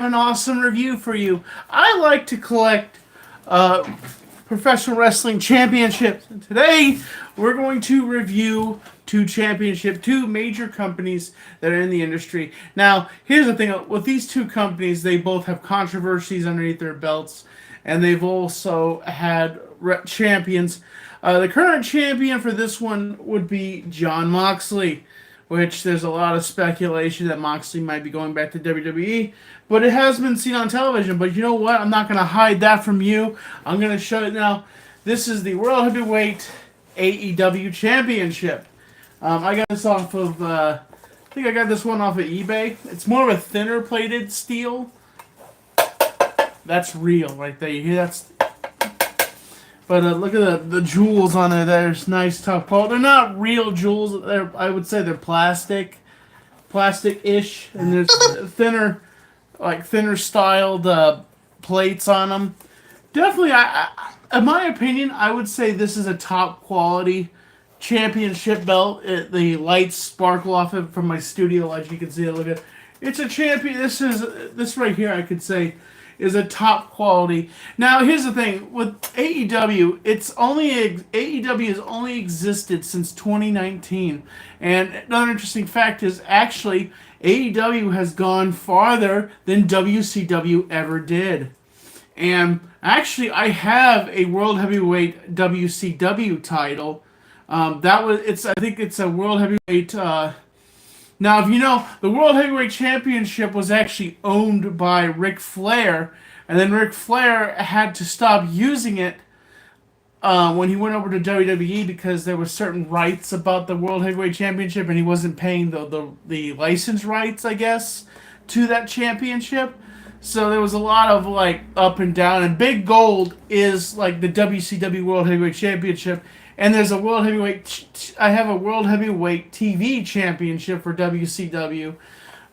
an awesome review for you. I like to collect uh, professional wrestling championships. And today, we're going to review two major companies that are in the industry. Now, here's the thing with these two companies, they both have controversies underneath their belts, and they've also had champions. The current champion for this one would be John Moxley, which there's a lot of speculation that Moxley might be going back to WWE, but it has been seen on television. But you know what? I'm not going to hide that from you. I'm going to show it now. This is the World Heavyweight AEW Championship. I got this off of, I think I got this one off of eBay. It's more of a thinner plated steel. That's real right there. You hear that? But look at the jewels on it. There's nice, tough quality. They're not real jewels. I would say they're plastic-ish, and there's thinner styled plates on them. Definitely, in my opinion, I would say this is a top quality championship belt. The lights sparkle off it from my studio lights. You can see it. Look at it. It's a champion. This right here, I could say, is a top quality. Now, here's the thing with AEW. AEW has only existed since 2019, and another interesting fact is actually AEW has gone farther than WCW ever did. And actually, I have a World Heavyweight WCW title. I think it's a World Heavyweight. Now, if you know, the World Heavyweight Championship was actually owned by Ric Flair, and then Ric Flair had to stop using it when he went over to WWE because there were certain rights about the World Heavyweight Championship, and he wasn't paying the license rights, I guess, to that championship. So there was a lot of up and down, and Big Gold is like the WCW World Heavyweight Championship. And there's a World Heavyweight. I have a World Heavyweight TV Championship for WCW,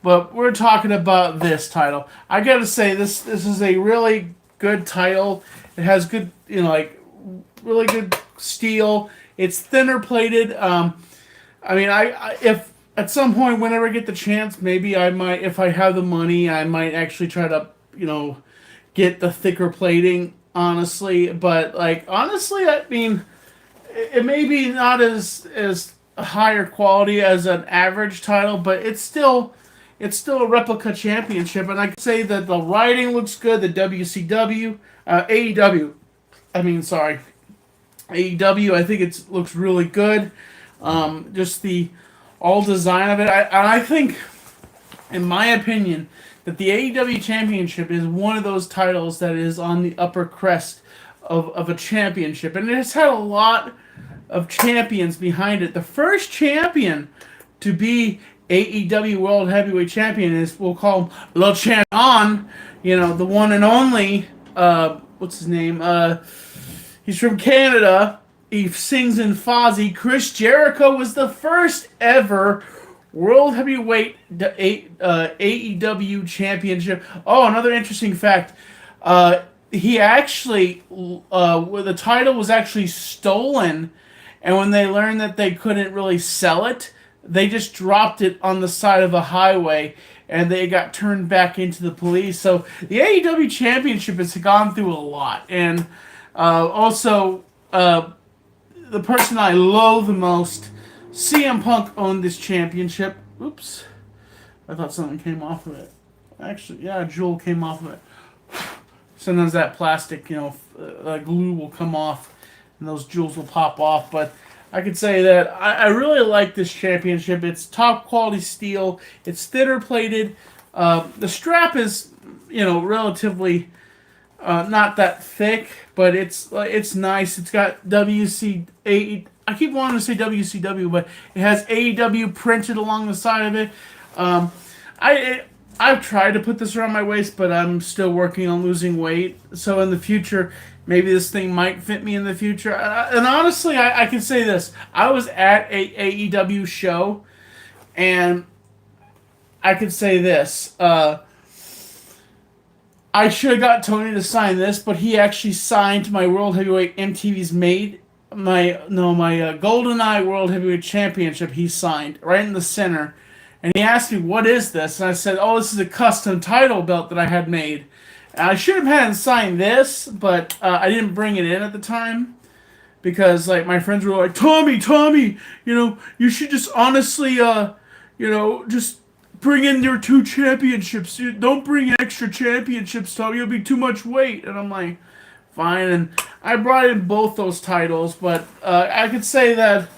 but we're talking about this title. I gotta say this is a really good title. It has good, really good steel. It's thinner plated. If at some point, whenever I get the chance, maybe I might, if I have the money, I might actually try to, get the thicker plating. Honestly, but honestly, it may be not as higher quality as an average title, but it's still a replica championship, and I can say that the writing looks good. The AEW, AEW, I think it looks really good. Just the all design of it, I think, in my opinion, that the AEW Championship is one of those titles that is on the upper crest of a championship, and it has had a lot of champions behind it. The first champion to be AEW World Heavyweight Champion is, we'll call him Le Champion, the one and only, what's his name? He's from Canada. He sings in Fozzy. Chris Jericho was the first ever World Heavyweight AEW Championship. Oh, another interesting fact. He actually, the title was actually stolen, and when they learned that they couldn't really sell it, they just dropped it on the side of a highway, and they got turned back into the police. So the AEW Championship has gone through a lot. And also, the person I loathe the most, CM Punk owned this championship. Oops. I thought something came off of it. Actually, yeah, a jewel came off of it. Sometimes that plastic, glue will come off, and those jewels will pop off. But I could say that I really like this championship. It's top quality steel. It's thinner plated. The strap is, relatively not that thick, but it's nice. It's got WCA. I keep wanting to say WCW, but it has AEW printed along the side of it. I've tried to put this around my waist, but I'm still working on losing weight. So in the future, maybe this thing might fit me in the future. And honestly, I can say this. I was at a AEW show, and I could say this. I should have got Tony to sign this, but he actually signed my World Heavyweight MTV's GoldenEye World Heavyweight Championship. He signed right in the center. And he asked me, what is this? And I said, oh, this is a custom title belt that I had made. And I should have had him sign this, but I didn't bring it in at the time. Because, like, my friends were like, Tommy, you should just honestly, just bring in your 2 championships. You don't bring in extra championships, Tommy. It'll be too much weight. And I'm like, fine. And I brought in both those titles, but I could say that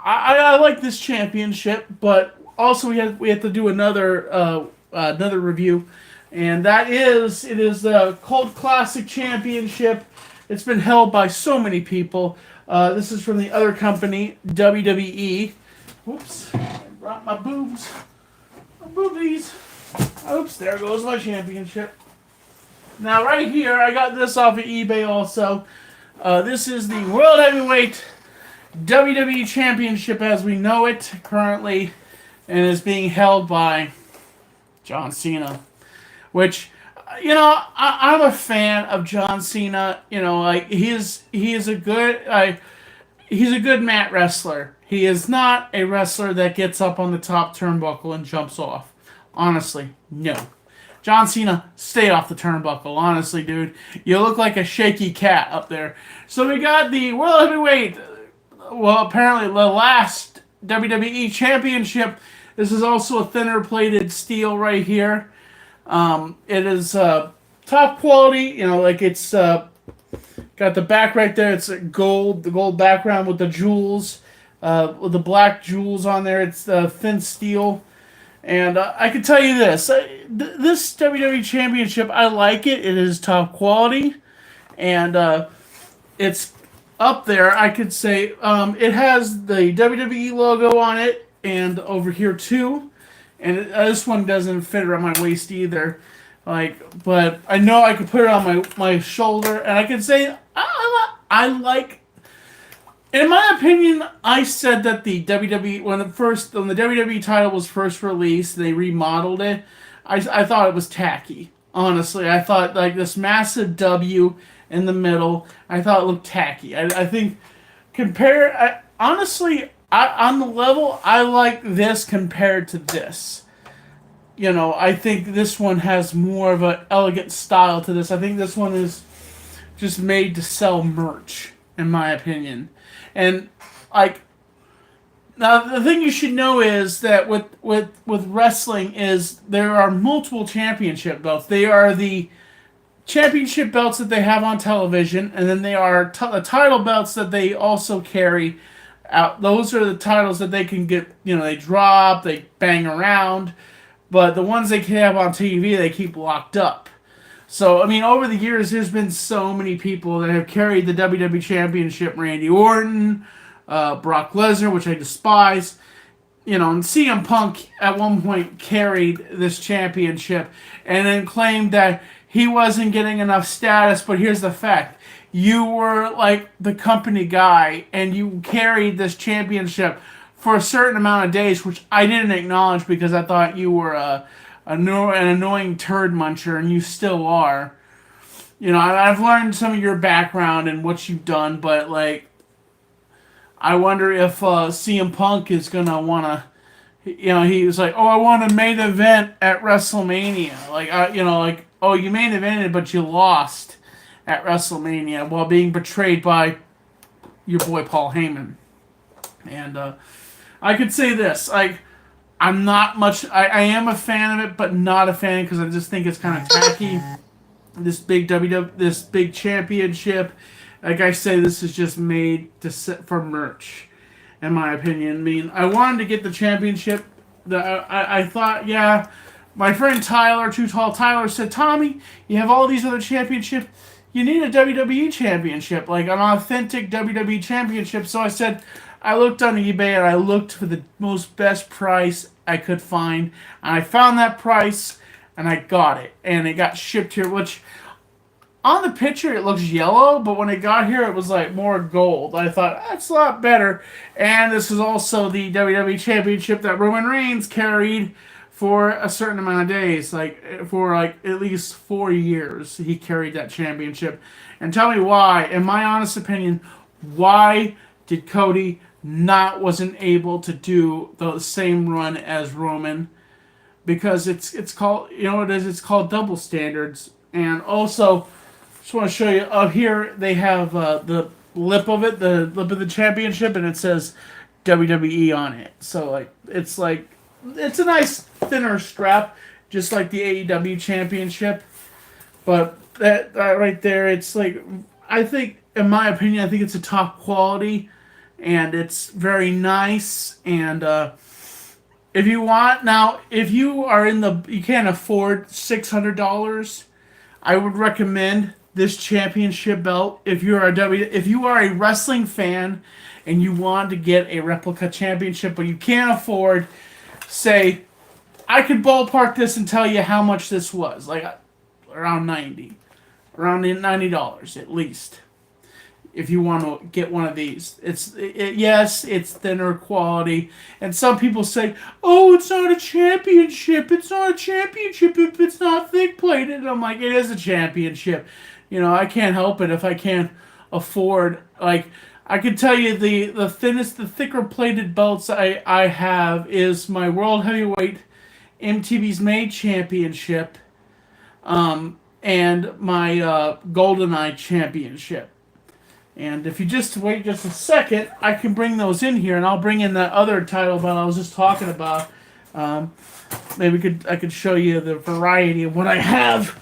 I like this championship, but also we have to do another review, and it is the Cult Classic Championship. It's been held by so many people. This is from the other company, WWE. Whoops, I brought my boobs. My boobies. Oops, there goes my championship. Now right here, I got this off of eBay also. This is the World Heavyweight WWE Championship as we know it currently, and is being held by John Cena. Which, I'm a fan of John Cena. Like he's a good mat wrestler. He is not a wrestler that gets up on the top turnbuckle and jumps off. Honestly, no. John Cena, stay off the turnbuckle. Honestly, dude, you look like a shaky cat up there. So we got the World Heavyweight. Well, apparently the last WWE Championship. This is also a thinner plated steel right here. It is top quality. It's got the back right there. It's the gold background with the jewels, with the black jewels on there. It's thin steel. And I can tell you this. This WWE Championship, I like it. It is top quality. And it's up there, I could say. It has the WWE logo on it, and over here too. And this one doesn't fit around my waist either. But I know I could put it on my shoulder, and I could say I like. In my opinion, I said that the WWE when the WWE title was first released, they remodeled it. I thought it was tacky. Honestly, I thought like this massive W in the middle. I thought it looked tacky. I think honestly, on the level, I like this compared to this. I think this one has more of an elegant style to this. I think this one is just made to sell merch, in my opinion. And now the thing you should know is that with wrestling is there are multiple championship belts. They are the championship belts that they have on television, and then they are the title belts that they also carry out. Those are the titles that they can get. They drop, they bang around, but the ones they can have on TV, they keep locked up. So, over the years, there's been so many people that have carried the WWE Championship. Randy Orton, Brock Lesnar, which I despise. And CM Punk at one point carried this championship and then claimed that he wasn't getting enough status. But here's the fact. You were like the company guy and you carried this championship for a certain amount of days, which I didn't acknowledge because I thought you were an annoying turd muncher, and you still are. I've learned some of your background and what you've done, but I wonder if CM Punk is gonna wanna. He was like, "Oh, I want a main event at WrestleMania." "Oh, you main evented, but you lost at WrestleMania while being betrayed by your boy Paul Heyman." And I could say this, I'm not much. I am a fan of it, but not a fan because I just think it's kind of tacky. This big championship, like I say, this is just made for merch, in my opinion. I wanted to get the championship. I thought, yeah. My friend Tyler, Too Tall Tyler, said, "Tommy, you have all these other championships. You need a WWE championship, like an authentic WWE championship." So I said, I looked on eBay and I looked for the best price I could find. And I found that price and I got it. And it got shipped here, which on the picture it looks yellow, but when it got here it was like more gold. I thought, that's a lot better. And this is also the WWE Championship that Roman Reigns carried for a certain amount of days. For at least 4 years he carried that championship. And tell me why, in my honest opinion, why did Cody wasn't able to do the same run as Roman because it's called, you know what it is, it's called double standards. And also, just want to show you up here they have the lip of it, the lip of the championship, and it says WWE on it. So it's a nice thinner strap, just like the AEW championship. But that right there, it's like, I think, in my opinion, I think it's a top quality, and it's very nice. And if you want, now, if you are you can't afford $600, I would recommend this championship belt. If you are a wrestling fan and you want to get a replica championship, but you can't afford, say, I could ballpark this and tell you how much this was, like around $90 at least. If you want to get one of these, yes, it's thinner quality, and some people say, "Oh, it's not a championship. It's not a championship if it's not thick plated." And I'm like, it is a championship. I can't help it if I can't afford. Like, I can tell you the thicker plated belts I have is my World Heavyweight MTV's Made Championship, and my GoldenEye Championship. And if you just wait just a second, I can bring those in here, and I'll bring in that other title belt I was just talking about. Maybe I could show you the variety of what I have.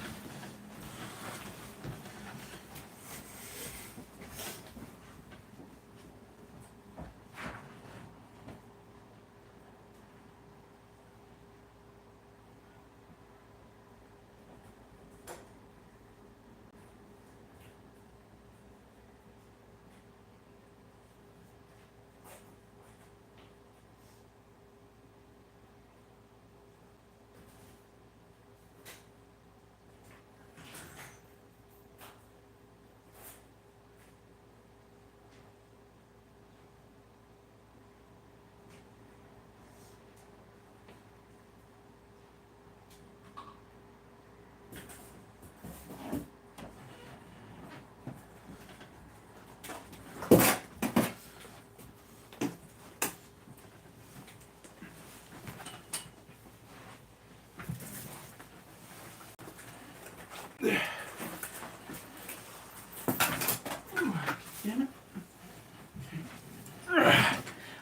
Damn it.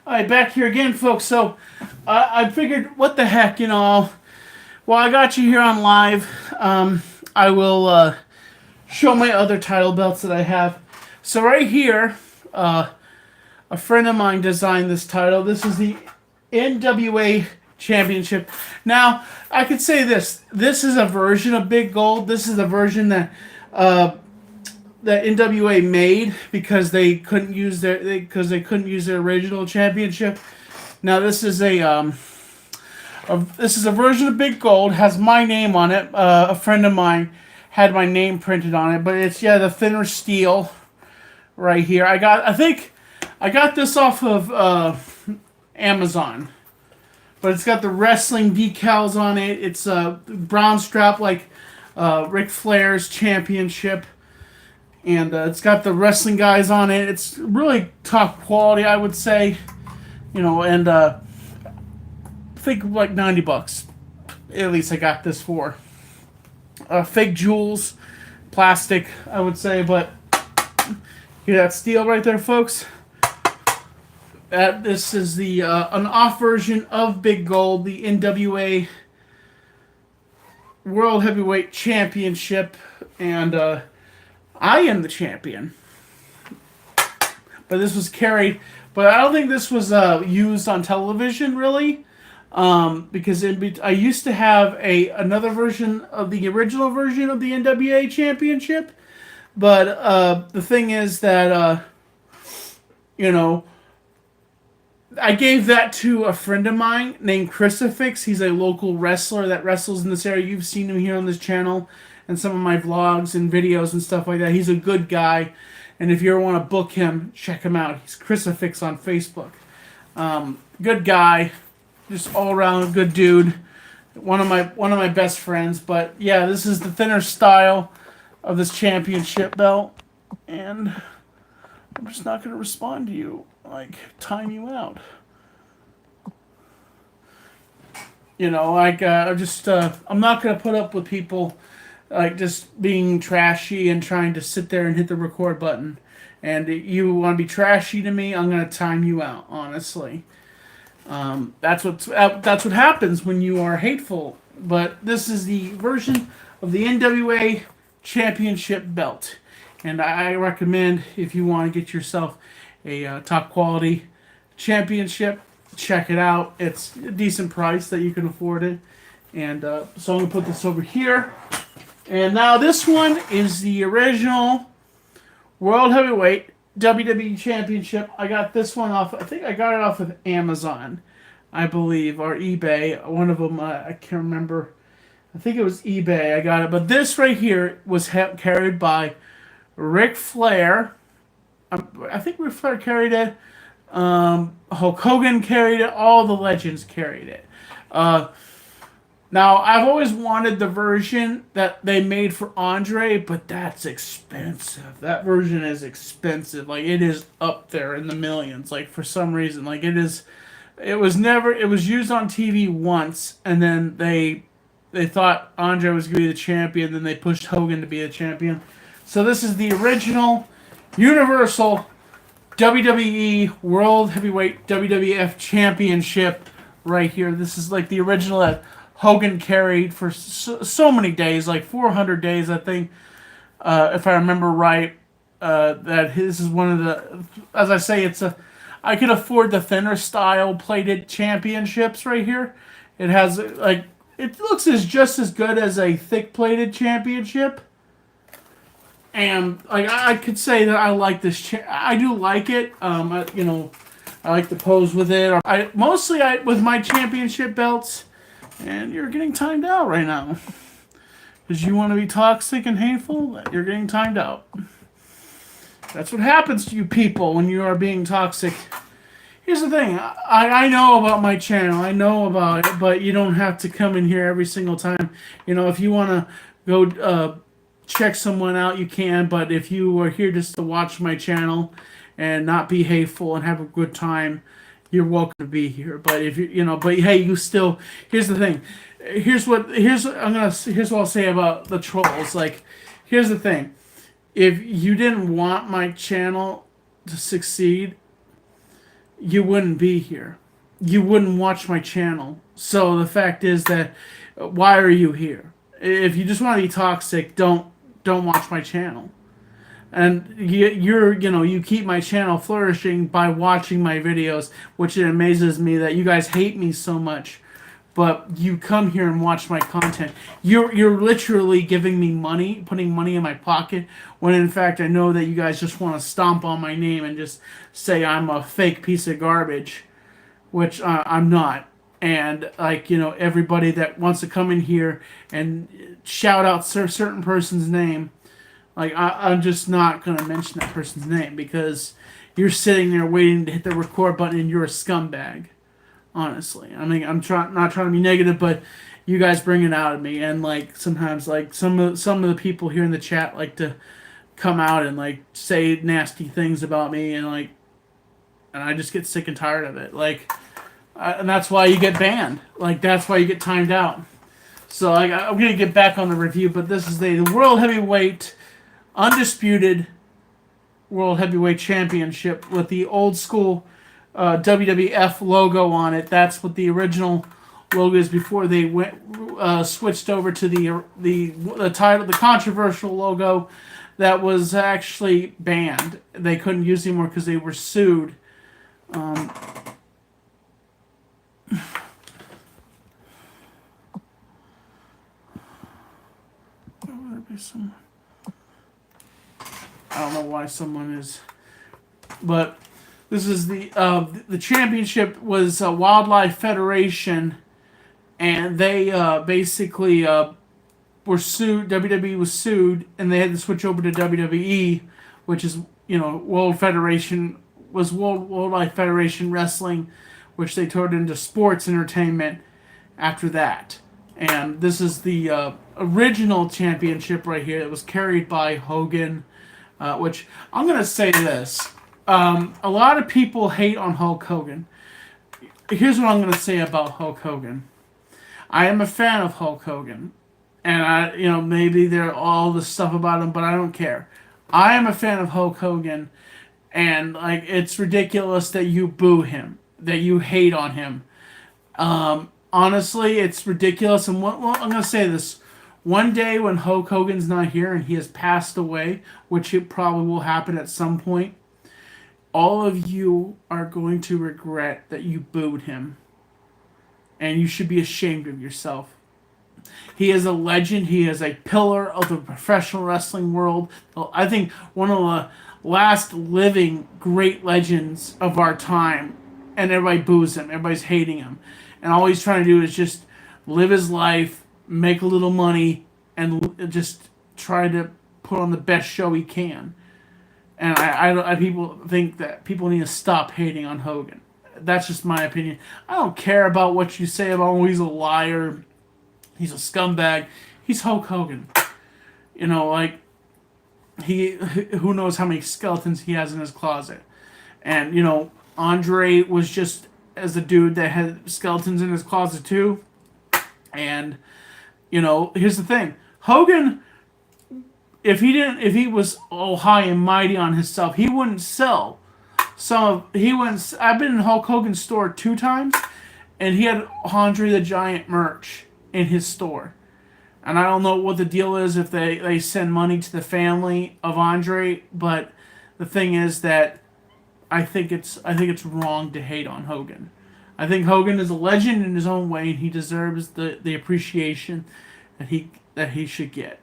Alright, back here again, folks. So, I figured, what the heck, while I got you here on live, I will show my other title belts that I have. So right here, a friend of mine designed this title. This is the NWA Championship. Now, I could say this. This is a version of Big Gold. This is a version that NWA made because they couldn't use their original championship. Now, this is a version of Big Gold. Has my name on it. A friend of mine had my name printed on it, but it's the thinner steel right here. I think I got this off of Amazon. But it's got the wrestling decals on it. It's a brown strap like Ric Flair's championship. And it's got the wrestling guys on it. It's really top quality, I would say. And I think like $90. At least I got this for. Fake jewels. Plastic, I would say. But hear that steel right there, folks? This is the an off version of Big Gold, the NWA World Heavyweight Championship, and I am the champion. But this was carried, but I don't think this was used on television really, because I used to have another version of the original version of the NWA Championship, but the thing is that I gave that to a friend of mine named Crucifix. He's a local wrestler that wrestles in this area. You've seen him here on this channel and some of my vlogs and videos and stuff like that. He's a good guy, and if you ever want to book him, check him out. He's Crucifix on Facebook. Good guy, just all around good dude. One of my best friends. But yeah, this is the thinner style of this championship belt, and I'm just not going to respond to you. like time you out. You know, like I'm not gonna put up with people like just being trashy and trying to sit there and hit the record button. And you want to be trashy to me, I'm gonna time you out. Honestly, that's what happens when you are hateful. But this is the version of the NWA Championship belt, and I recommend if you want to get yourself a top quality championship, check it out. It's a decent price that you can afford it. And so I'm gonna put this over here. And now this one is the original World Heavyweight WWE Championship. I got this one off. I think I got it off of Amazon, I believe, or eBay. One of them, I can't remember. I think it was eBay. I got it. But this right here was carried by Ric Flair. I think Ric Flair carried it. Hulk Hogan carried it. All the legends carried it. Now, I've always wanted the version that they made for Andre, but that's expensive. That version is expensive. Like, it is up there in the millions. Like, for some reason. Like, it is... It was used on TV once, and then they thought Andre was going to be the champion, then they pushed Hogan to be the champion. So this is the original Universal WWE World Heavyweight WWF Championship right here. This is like the original that Hogan carried for so many days, like 400 days, I think, if I remember right. This is one of the, as I say, I could afford the thinner style plated championships right here. It has like, it looks just as good as a thick plated championship. And like I could say that I like this. I do like it. I like to pose with it. I mostly with my championship belts. And you're getting timed out right now. Because you want to be toxic and hateful, you're getting timed out. That's what happens to you people when you are being toxic. Here's the thing. I know about my channel. I know about it. But you don't have to come in here every single time. You know, if you want to go check someone out, you can. But if you are here just to watch my channel and not be hateful and have a good time, you're welcome to be here. But if but hey, you still. Here's the thing. Here's what I'll say about the trolls. Like, here's the thing. If you didn't want my channel to succeed, you wouldn't be here. You wouldn't watch my channel. So the fact is that, why are you here? If you just want to be toxic, don't watch my channel. And you keep my channel flourishing by watching my videos, which it amazes me that you guys hate me so much, but you come here and watch my content. You're literally giving me money, putting money in my pocket, when in fact I know that you guys just want to stomp on my name and just say I'm a fake piece of garbage, which I'm not. And everybody that wants to come in here and shout out a certain person's name. Like, I'm just not going to mention that person's name because you're sitting there waiting to hit the record button and you're a scumbag. Honestly. I mean, I'm not trying to be negative, but you guys bring it out of me. And, like, sometimes, like, some of the people here in the chat like to come out and, like, say nasty things about me. And I just get sick and tired of it. Like, and that's why you get banned. Like, that's why you get timed out. So, like, I'm going to get back on the review, but this is the World Heavyweight Undisputed World Heavyweight Championship with the old school WWF logo on it. That's what the original logo is before they switched over to the title, the controversial logo that was actually banned. They couldn't use it anymore because they were sued. I don't know why someone is, but this is the championship was Wildlife Federation, and they basically were sued. WWE was sued, and they had to switch over to WWE, which is Wildlife Federation Wrestling, which they turned into sports entertainment after that. And this is the original championship right here. It was carried by Hogan. Which I'm gonna say this. A lot of people hate on Hulk Hogan. Here's what I'm going to say about Hulk Hogan. I am a fan of Hulk Hogan. And maybe there all the stuff about him, but I don't care. I am a fan of Hulk Hogan, and like it's ridiculous that you boo him, that you hate on him. Honestly, it's ridiculous. And I'm gonna say this: one day when Hulk Hogan's not here and he has passed away, which it probably will happen at some point, all of you are going to regret that you booed him, and you should be ashamed of yourself. He is a legend. He is a pillar of the professional wrestling world. I think one of the last living great legends of our time. And everybody boos him. Everybody's hating him. And all he's trying to do is just live his life, make a little money, and just try to put on the best show he can. And people think that people need to stop hating on Hogan. That's just my opinion. I don't care about what you say about him. He's a liar. He's a scumbag. He's Hulk Hogan. Who knows how many skeletons he has in his closet. And, Andre was just as a dude that had skeletons in his closet too. And, here's the thing. Hogan, if he was all high and mighty on himself, he wouldn't sell I've been in Hulk Hogan's store 2 times, and he had Andre the Giant merch in his store. And I don't know what the deal is if they send money to the family of Andre, but the thing is that I think it's wrong to hate on Hogan. I think Hogan is a legend in his own way, and he deserves the appreciation that he should get.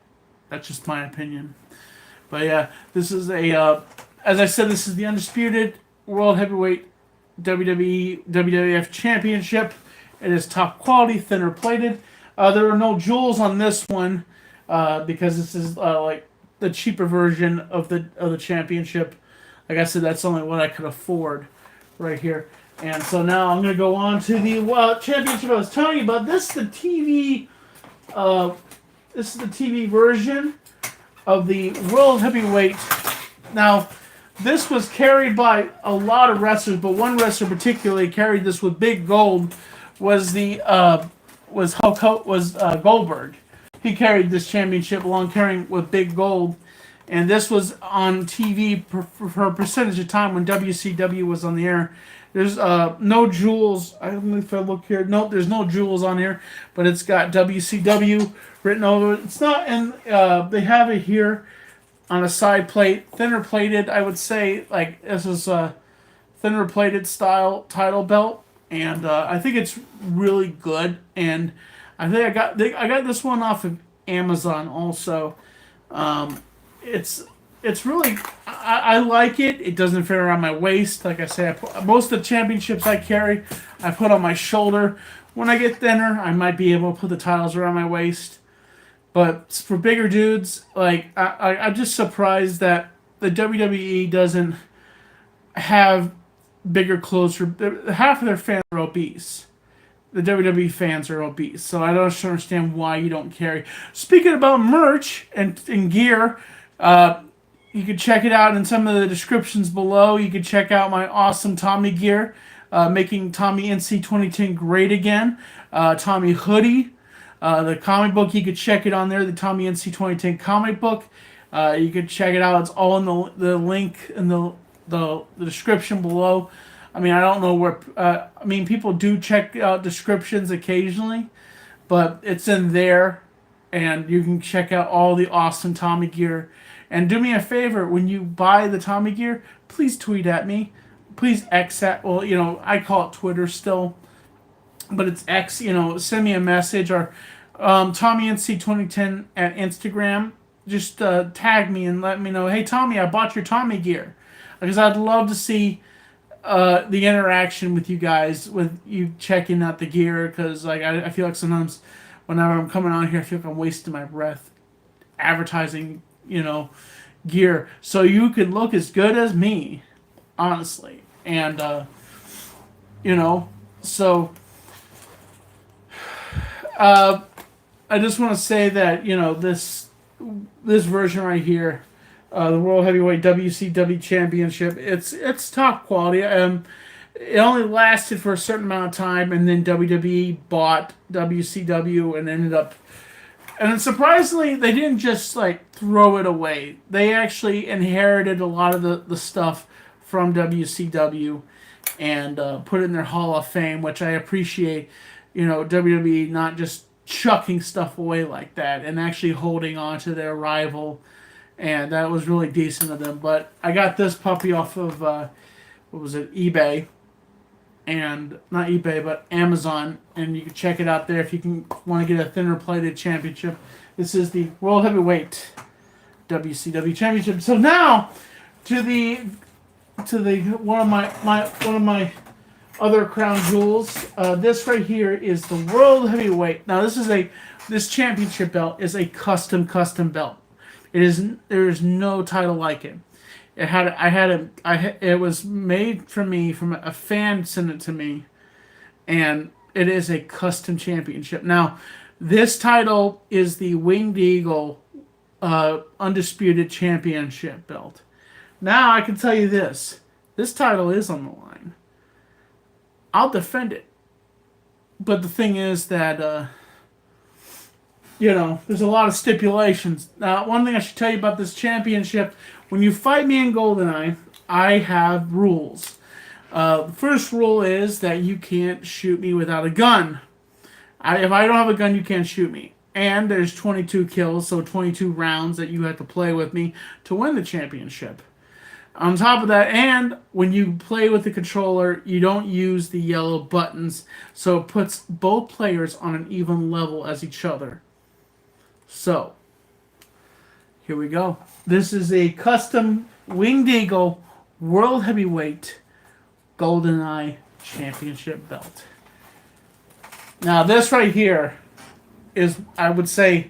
That's just my opinion. But yeah, this is as I said, this is the undisputed World Heavyweight WWE WWF Championship. It is top quality, thinner plated. There are no jewels on this one because this is like the cheaper version of the championship. Like I said, that's only what I could afford right here. And so now I'm going to go on to the championship I was telling you about. This is the TV. This is the TV version of the World Heavyweight. Now, this was carried by a lot of wrestlers, but one wrestler particularly carried this with big gold. Was Goldberg. He carried this championship along carrying with big gold. And this was on TV for a percentage of time when WCW was on the air. There's no jewels. I don't know if I look here. Nope, there's no jewels on here. But it's got WCW written over it. It's not, and they have it here on a side plate. Thinner plated, I would say. Like, this is a thinner plated style title belt. And I think it's really good. And I think I got this one off of Amazon also. It's really, I like it. It doesn't fit around my waist. Like I say, most of the championships I carry, I put on my shoulder. When I get thinner, I might be able to put the titles around my waist. But for bigger dudes, like I'm just surprised that the WWE doesn't have bigger clothes for half of their fans are obese. The WWE fans are obese, so I don't understand why you don't carry. Speaking about merch and gear, you can check it out in some of the descriptions below. You can check out my awesome Tommy gear, making Tommy NC 2010 great again. Tommy hoodie, the comic book, you could check it on there, the Tommy NC 2010 comic book. You can check it out. It's all in the link in the description below. I mean, I don't know where. People do check out descriptions occasionally, but it's in there, and you can check out all the awesome Tommy gear. And do me a favor, when you buy the Tommy gear, please tweet at me. Please X at, I call it Twitter still, but it's X. Send me a message or Tommy NC 2010 at Instagram. Just tag me and let me know. Hey Tommy, I bought your Tommy gear, because I'd love to see the interaction with you guys, with you checking out the gear, because I feel like sometimes whenever I'm coming on here, I feel like I'm wasting my breath advertising, gear, so you can look as good as me, honestly. And so I just want to say that this version right here the World Heavyweight WCW Championship. It's top quality. It only lasted for a certain amount of time, and then WWE bought WCW and ended up. And surprisingly, they didn't just like throw it away. They actually inherited a lot of the stuff from WCW and put it in their Hall of Fame, which I appreciate. You know, WWE not just chucking stuff away like that and actually holding on to their rival, and that was really decent of them. But I got this puppy off of what was it, eBay, and not eBay but Amazon, and you can check it out there if you can want to get a thinner plated championship. This is the World Heavyweight WCW Championship. So now to the one of my other crown jewels. This right here is the World Heavyweight. Now this championship belt is a custom belt. There is no title like it. It was made for me from a fan sent it to me, and it is a custom championship. Now, this title is the Winged Eagle Undisputed Championship belt. Now, I can tell you this title is on the line. I'll defend it. But the thing is that, there's a lot of stipulations. Now, one thing I should tell you about this championship, when you fight me in GoldenEye, I have rules. The first rule is that you can't shoot me without a gun. If I don't have a gun, you can't shoot me. And there's 22 kills, so 22 rounds that you have to play with me to win the championship. On top of that, and when you play with the controller, you don't use the yellow buttons, so it puts both players on an even level as each other. So, here we go. This is a custom Winged Eagle World Heavyweight GoldenEye Championship belt. Now, this right here is, I would say,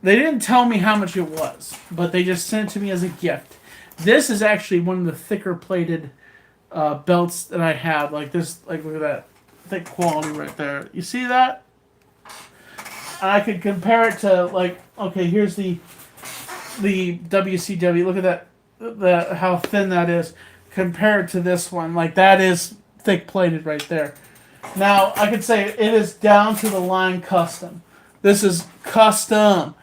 they didn't tell me how much it was, but they just sent it to me as a gift. This is actually one of the thicker plated belts that I have. Like this, like look at that thick quality right there. You see that? I could compare it to like, okay, here's the WCW. Look at that, how thin that is compared to this one. Like that is thick plated right there. Now I could say it is down to the line custom. This is custom.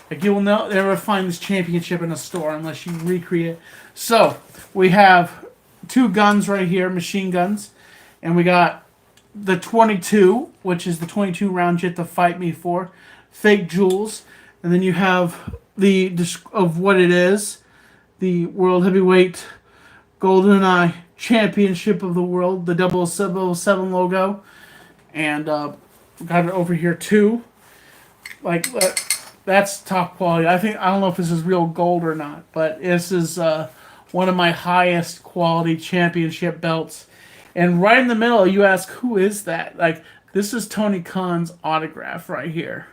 Like you will never find this championship in a store unless you recreate. So we have two guns right here, machine guns, and we got the 22, which is the 22 rounds you have to fight me for, fake jewels, and then you have of what it is, the World Heavyweight GoldenEye Championship of the World, the 007 logo, and got it over here too. Like that's top quality. I don't know if this is real gold or not, but this is one of my highest quality championship belts. And right in the middle, you ask, who is that? Like, this is Tony Khan's autograph right here.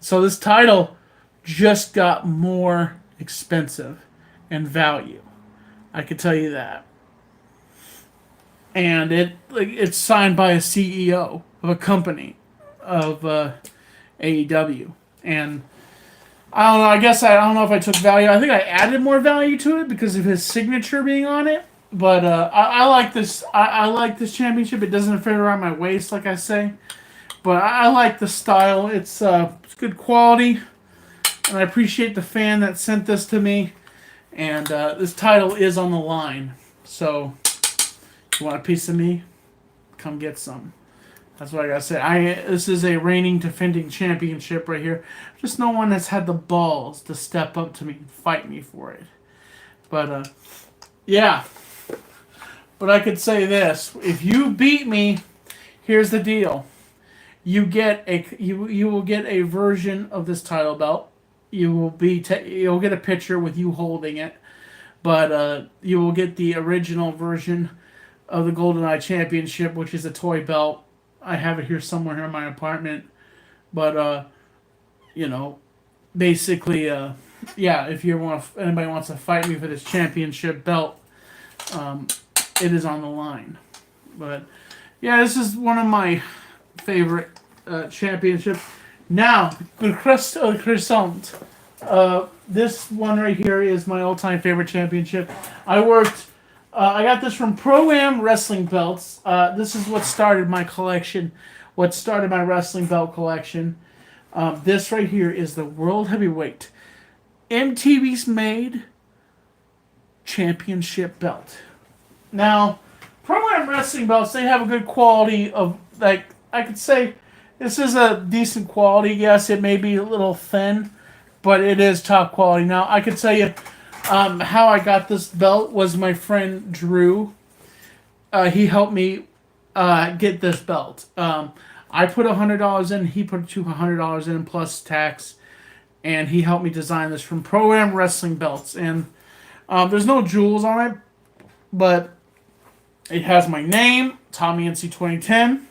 So this title just got more expensive in value. I could tell you that. And it's signed by a CEO of a company of AEW. And I don't know, I don't know if I took value. I think I added more value to it because of his signature being on it. But I like this. I like this championship. It doesn't fit around my waist, like I say. But I like the style. It's good quality. And I appreciate the fan that sent this to me. And this title is on the line. So, if you want a piece of me, come get some. That's what I gotta say. This is a reigning defending championship right here. Just no one that's had the balls to step up to me and fight me for it. But yeah. But I could say this: if you beat me, here's the deal. You will get a version of this title belt. You'll get a picture with you holding it, but you will get the original version of the GoldenEye Championship, which is a toy belt. I have it here somewhere here in my apartment. But, basically, if anybody wants to fight me for this championship belt, it is on the line. But, yeah, this is one of my favorite championships. Now, the croissant. This one right here is my all-time favorite championship. I got this from Pro-Am Wrestling Belts. This is what started my collection, what started my wrestling belt collection. This right here is the World Heavyweight MTV's made championship belt. Now, Pro-Am Wrestling Belts, they have a good quality of, like, I could say this is a decent quality. Yes, it may be a little thin, but it is top quality. Now, I could tell you how I got this belt was my friend Drew. He helped me get this belt. I put $100 in, he put $200 in plus tax, and he helped me design this from Pro-Am Wrestling Belts. And there's no jewels on it, but it has my name, Tommy NC 2010.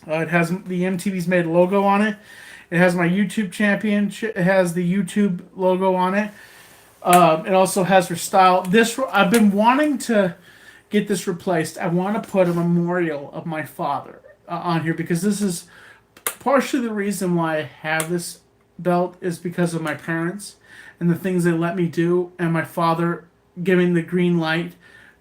It has the MTV's Made logo on it. It has my YouTube championship. It has the YouTube logo on it. It also has her style. I've been wanting to get this replaced. I want to put a memorial of my father on here because this is partially the reason why I have this belt is because of my parents and the things they let me do, and my father giving the green light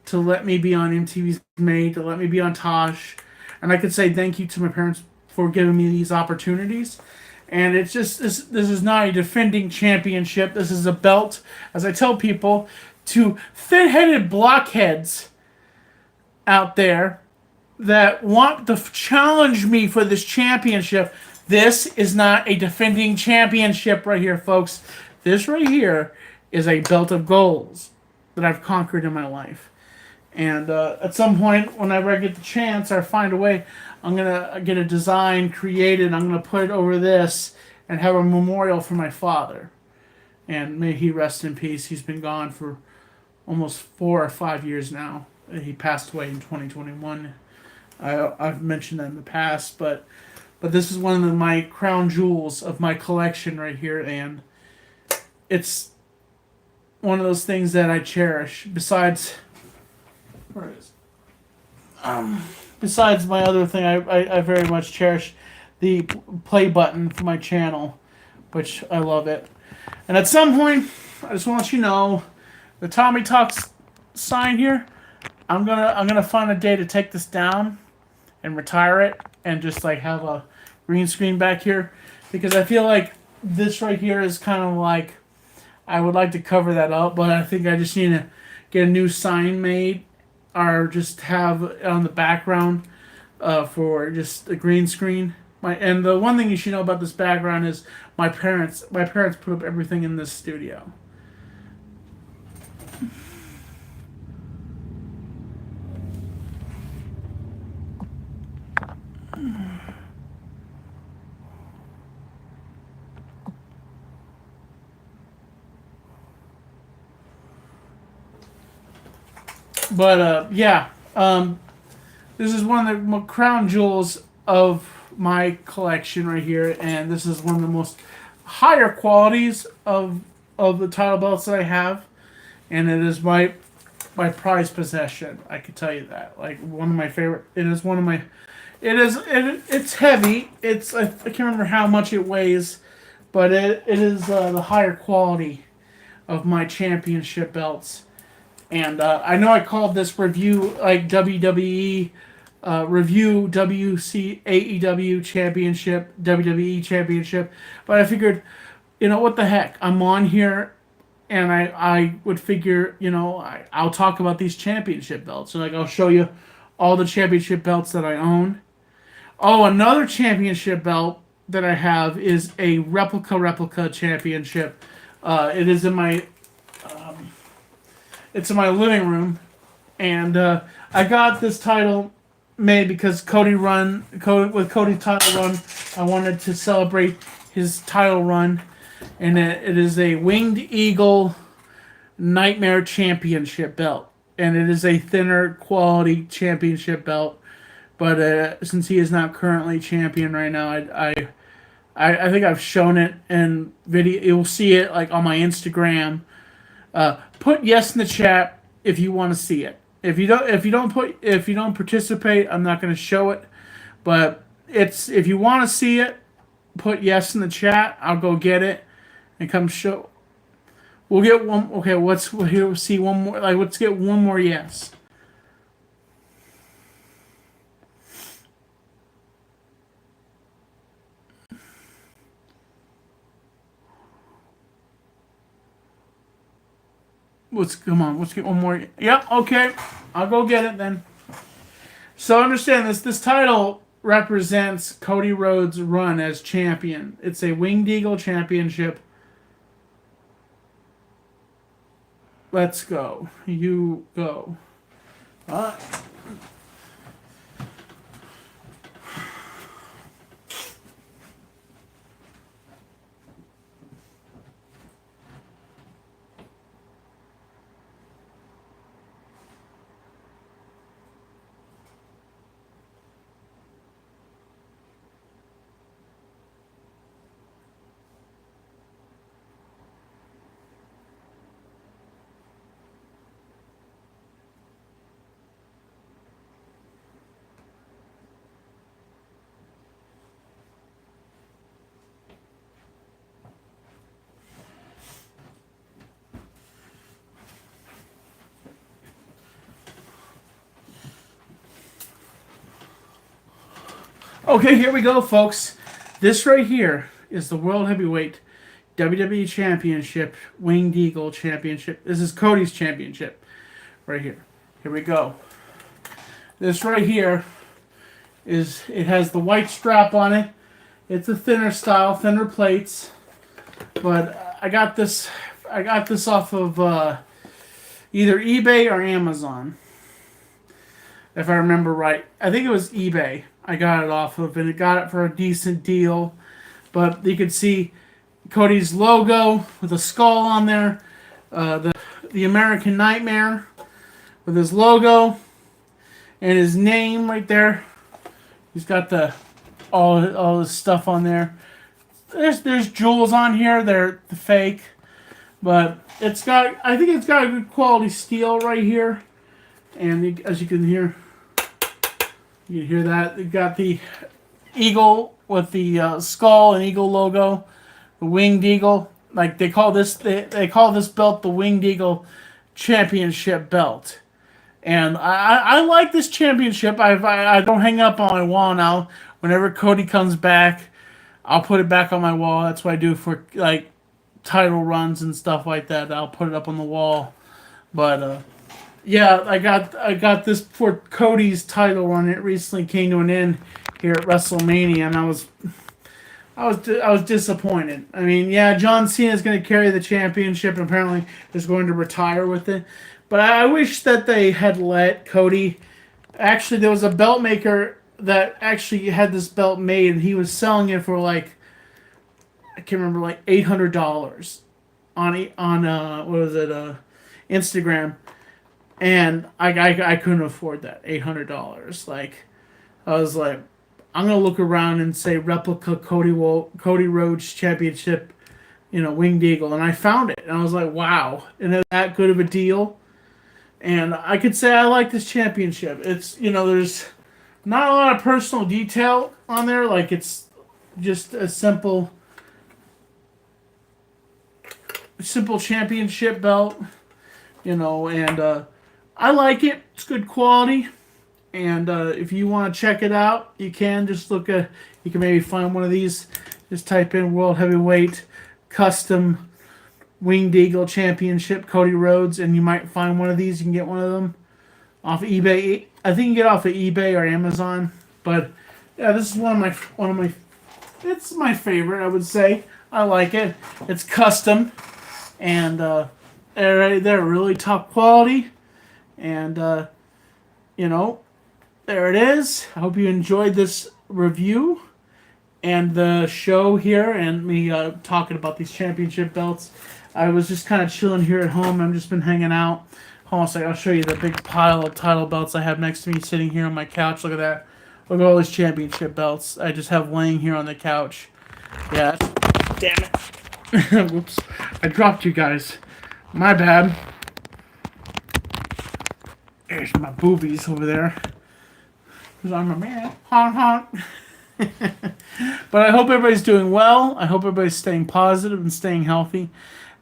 to let me be on MTV's Made, to let me be on Tosh. And I could say thank you to my parents for giving me these opportunities. And it's just, this is not a defending championship. This is a belt, as I tell people, to thin-headed blockheads out there that want to challenge me for this championship. This is not a defending championship right here, folks. This right here is a belt of goals that I've conquered in my life. And at some point, whenever I get the chance or find a way, I'm going to get a design created. I'm going to put it over this and have a memorial for my father. And may he rest in peace. He's been gone for almost 4 or 5 years now. He passed away in 2021. I've mentioned that in the past, but this is one of my crown jewels of my collection right here, and it's one of those things that I cherish. Besides my other thing, I very much cherish the play button for my channel, which I love it. And at some point, I just want you to know, the Tommy Talks sign here, I'm gonna find a day to take this down and retire it and just like have a green screen back here, because I feel like this right here is kind of like, I would like to cover that up, but I think I just need to get a new sign made or just have it on the background for just a green screen. And the one thing you should know about this background is my parents put up everything in this studio. But yeah, this is one of the crown jewels of my collection right here, and this is one of the most higher qualities of the title belts that I have, and it is my prized possession. I can tell you that. Like, one of my favorite. It is one of my. It's heavy. I can't remember how much it weighs, but it is the higher quality of my championship belts. And I know I called this review like WWE review WC AEW Championship, WWE Championship, but I figured, what the heck? I'm on here, and I would figure, I'll talk about these championship belts. So like, I'll show you all the championship belts that I own. Oh, another championship belt that I have is a replica championship. It is in my it's in my living room, and I got this title made because Cody's title run, I wanted to celebrate his title run, and it is a Winged Eagle Nightmare Championship belt, and it is a thinner quality championship belt, but since he is not currently champion right now, I think I've shown it in video. You'll see it like on my Instagram. Put yes in the chat if you want to see it. If you don't participate, I'm not going to show it. But if you want to see it, put yes in the chat. I'll go get it, and come show. We'll get one. Okay, here. See one more. Like, let's get one more yes. Come on. Let's get one more. Yep. Okay. I'll go get it then. So understand this. This title represents Cody Rhodes' run as champion. It's a Winged Eagle Championship. Let's go. You go. Okay, here we go, folks. This right here is the World Heavyweight WWE Championship, Winged Eagle Championship. This is Cody's championship right here. Here we go. This right here it has the white strap on it. It's a thinner style, thinner plates. But I got this off of either eBay or Amazon, if I remember right. I think it was eBay I got it off of, and it got it for a decent deal. But you can see Cody's logo with a skull on there, the American Nightmare with his logo and his name right there. He's got all his stuff on there. There's jewels on here. They're fake, but I think it's got a good quality steel right here, and as you can hear. You can hear that. It got the eagle with the skull and eagle logo, the Winged Eagle. Like they call this belt the Winged Eagle Championship belt. And I like this championship. I don't hang up on my wall now. Whenever Cody comes back, I'll put it back on my wall. That's what I do for like title runs and stuff like that. I'll put it up on the wall. But yeah, I got this for Cody's title run. It recently came to an end here at WrestleMania, and I was disappointed. I mean, yeah, John Cena is going to carry the championship, and apparently is going to retire with it. But I wish that they had let Cody. Actually, there was a belt maker that actually had this belt made, and he was selling it for like, I can't remember, like $800 on what was it, Instagram. And I couldn't afford that $800. Like, I was like, I'm gonna look around and say replica Cody Rhodes Championship, Winged Eagle, and I found it, and I was like, wow, and it's that good of a deal. And I could say I like this championship. It's there's not a lot of personal detail on there. Like, it's just a simple championship belt, and I like it. It's good quality. And if you want to check it out, you can just you can maybe find one of these. Just type in World Heavyweight Custom Winged Eagle Championship Cody Rhodes, and you might find one of these. You can get one of them off eBay. I think you can get off of eBay or Amazon. But yeah, this is one of my. It's my favorite, I would say. I like it. It's custom, and they're really top quality. And, there it is. I hope you enjoyed this review and the show here and me talking about these championship belts. I was just kind of chilling here at home. I've just been hanging out. Hold on a second. I'll show you the big pile of title belts I have next to me sitting here on my couch. Look at that. Look at all these championship belts I just have laying here on the couch. Yeah. Damn it. Whoops. I dropped you guys. My bad. There's my boobies over there. Because I'm a man. Honk, honk. But I hope everybody's doing well. I hope everybody's staying positive and staying healthy.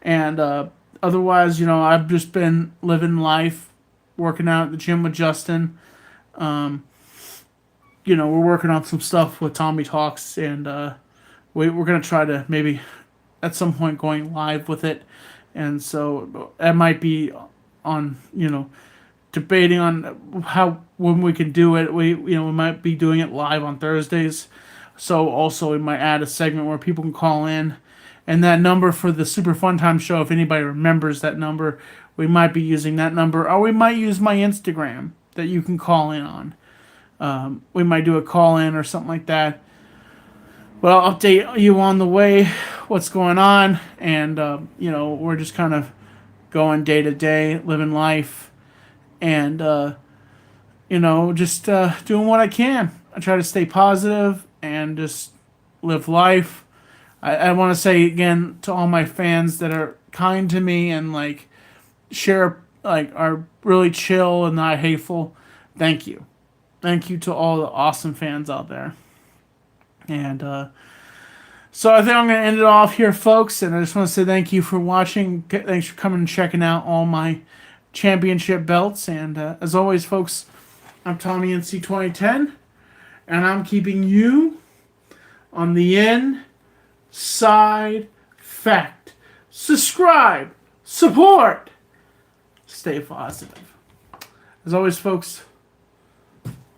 And otherwise, I've just been living life, working out at the gym with Justin. We're working on some stuff with Tommy Talks, and we're going to try to maybe at some point going live with it. And so that might be on, debating on when we can do it. We might be doing it live on Thursdays. So also we might add a segment where people can call in, and that number for the Super Fun Time show, if anybody remembers that number, we might be using that number, or we might use my Instagram that you can call in on. We might do a call in or something like that. But I'll update you on the way, what's going on, and we're just kind of going day to day, living life, and just doing what I can. I try to stay positive and just live life. I want to say again to all my fans that are kind to me and share are really chill and not hateful. Thank you. Thank you to all the awesome fans out there. And so I think I'm going to end it off here, folks. And I just want to say thank you for watching. Thanks for coming and checking out all my championship belts. And as always, folks, I'm Tommy NC 2010. And I'm keeping you on the inside fact. Subscribe. Support. Stay positive. As always, folks,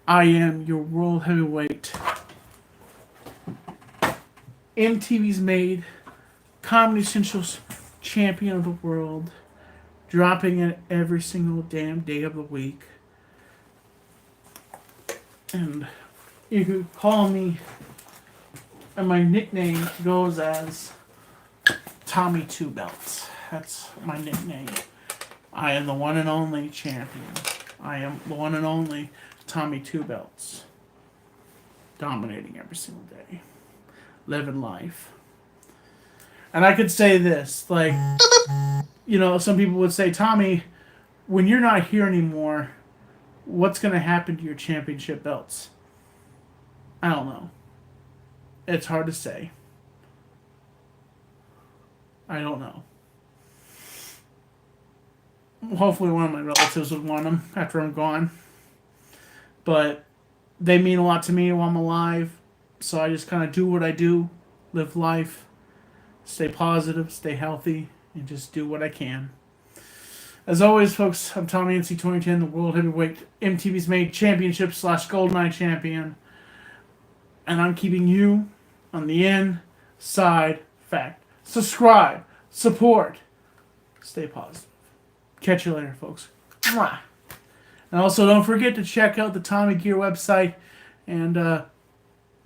I am your world heavyweight, MTV's Made, Comedy Central's champion of the world, dropping it every single damn day of the week. And you can call me, and my nickname goes as Tommy Two Belts. That's my nickname. I am the one and only champion. I am the one and only Tommy Two Belts. Dominating every single day. Living life. And I could say this, some people would say, Tommy, when you're not here anymore, what's going to happen to your championship belts? I don't know. It's hard to say. I don't know. Hopefully one of my relatives would want them after I'm gone. But they mean a lot to me while I'm alive. So I just kind of do what I do. Live life. Stay positive. Stay healthy. And just do what I can. As always, folks, I'm Tommy NC 2010, the World Heavyweight MTV's Made Championship / GoldenEye Champion. And I'm keeping you on the inside fact. Subscribe. Support. Stay positive. Catch you later, folks. Mwah. And also, don't forget to check out the Tommy Gear website and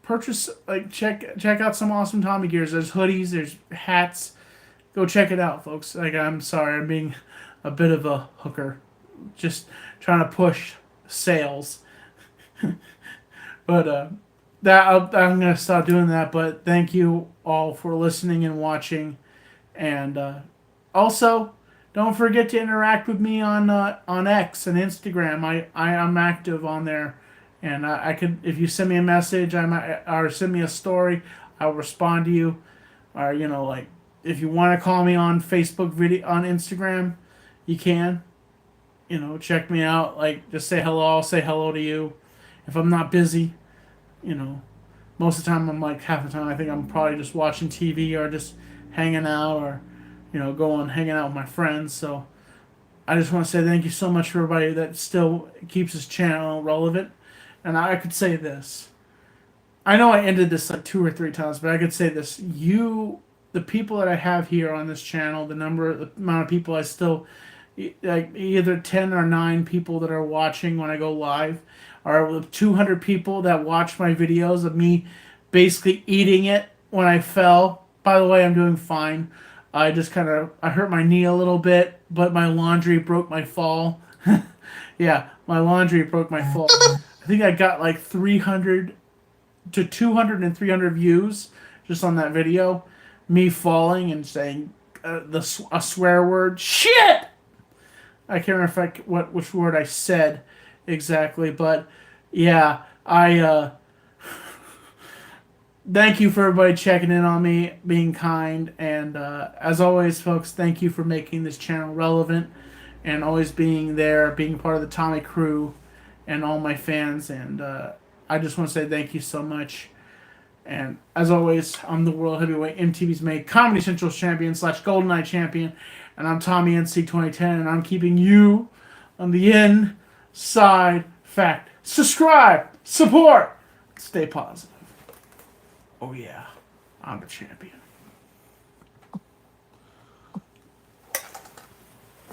purchase, check out some awesome Tommy Gears. There's hoodies, there's hats. Go check it out, folks. I'm sorry, I'm being a bit of a hooker, just trying to push sales. But I'm gonna stop doing that. But thank you all for listening and watching, and also. Don't forget to interact with me on X and Instagram. I'm active on there, and I could, if you send me a message, or send me a story, I'll respond to you. Or if you want to call me on Facebook video on Instagram, you can. Check me out. Just say hello. I'll say hello to you. If I'm not busy, most of the time half the time I think I'm probably just watching TV or just hanging out or. Going hanging out with my friends. So I just want to say thank you so much for everybody that still keeps this channel relevant. And I could say this. I know I ended this 2 or 3 times, but I could say this. The people that I have here on this channel, the amount of people I still, either 10 or 9 people that are watching when I go live, or 200 people that watch my videos of me basically eating it when I fell. By the way, I'm doing fine. I just I hurt my knee a little bit, but my laundry broke my fall. Yeah, my laundry broke my fall. I think I got 300 to 200 and 300 views just on that video. Me falling and saying a swear word. Shit! I can't remember which word I said exactly, but yeah, thank you for everybody checking in on me, being kind, and as always, folks, thank you for making this channel relevant and always being there, being part of the Tommy crew, and all my fans. And I just want to say thank you so much. And as always, I'm the World Heavyweight MTV's Made Comedy Central Champion / GoldenEye Champion, and I'm Tommy NC 2010, and I'm keeping you on the inside fact. Subscribe, support, stay positive. Oh yeah, I'm the champion.